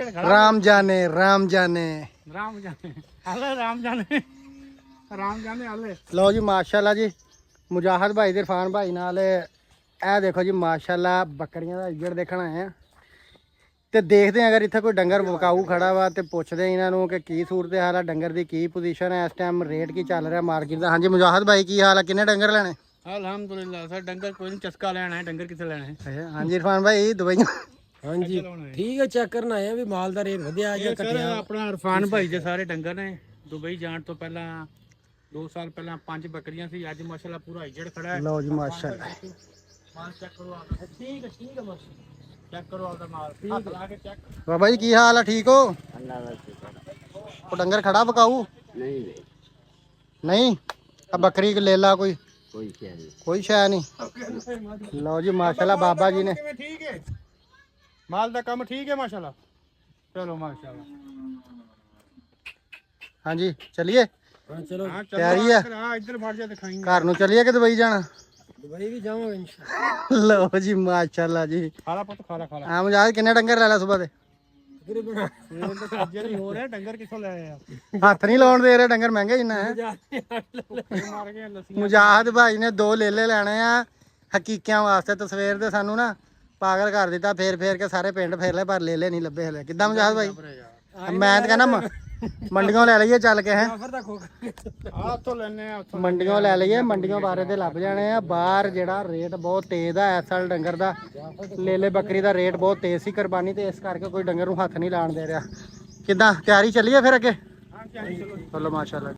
राम जाने राम जाने राम जाने हाले राम जाने राम जाने हाले। लो जी माशाल्लाह जी मुजाहिद भाई ते इरफान भाई नाल ए देखो जी माशाल्लाह बकरियां दा इज्जड़ देखण आए हैं ते देखते हैं अगर इत्थे कोई डंगर विकाऊ खड़ा वा ते पुछदे इन्हां नूं कि की सूरत हाल है डंगर दी की पोजीशन है इस टाइम रेट की चल रहा मार्केट दा। हाँ जी मुजाहिद भाई की हाल है किन्ने डंगर लेने? अल्हम्दुलिल्लाह सर डंगर कोई नहीं चस्का लेना है डंगर किथे लेना है। हाँ जी इरफान भाई दवाइयां हाँ जी ठीक है चेक करना है भी माल ਦਾ ਰੇਟ ਵਧਿਆ ਜਾਂ ਸਰ ਘਟਿਆ। ਆਪਣਾ ਇਰਫਾਨ ਭਾਈ ਦੇ ਸਾਰੇ ਡੰਗਰ ਨੇ ਦੁਬਈ ਜਾਣ ਤੋਂ ਪਹਿਲਾਂ 2 ਸਾਲ ਪਹਿਲਾਂ 5 ਬੱਕਰੀਆਂ ਸੀ ਅੱਜ ਮਾਸ਼ਾਅੱਲਾ ਪੂਰਾ ਇੱਜੜ ਖੜਾ ਹੈ। लो जी माशाल्लाह ਮਾਲ ਚੈੱਕ ਕਰੋ ਆਪਦਾ ਠੀਕ ਹੈ ਬਸ ਚੈੱਕ ਕਰੋ ਆਪਦਾ ਮਾਲ ਹੱਥ ਲਾ ਕੇ ਚੈੱਕ। बाबा जी की हाल है ठीक हो? वो डंगर खड़ा विकाऊ नहीं अब बकरी ले ला कोई शय नहीं। लो जी माशाल्लाह बाबा जी ने ठीक है माल का काम ठीक है माशाल्लाह। चलो माशाल्लाह हाँ जी चलिए हाँ चलो तैयारी है हाँ इधर बढ़ जा दिखाएंगे घर नू चलिए कि दुबई जाना? दुबई भी जाऊंगा इंशाल्लाह। लो जी माशाल्लाह जी खाला पुत खाला हाँ मुझे किन्ने डंगर ले ला सुबह दे तकरीबन हो रहा है डंगर किथों ले आए हथ नहीं लाउण दे रहे डंगर महंगे जिन्ना है। मार के लस्सी मुजाहिद भाई ने 2 लेले लैने आ हकीकियां वास्ते तो सवेर दे सानू ना पागल कर दिता फेर के सारे पिंड फेर ले पर लेले नहीं लभे हले किद्दां मुजाहिद भाई मैं तो कहना मंडियों ले लईए चल के हैं तो लेने मंडियों ले लईए मंडियों बारे ते लभ जाने आ बाहर जेड़ा रेट बहुत तेज है इस साल डंगर दा लेले बकरी दा रेट बहुत तेज सी कुर्बानी ते इस करके कोई डंगर नूं हथ नहीं लाण दे रहा। किद्दां तैयारी चलिए फिर अगे? चलो माशाल्लाह।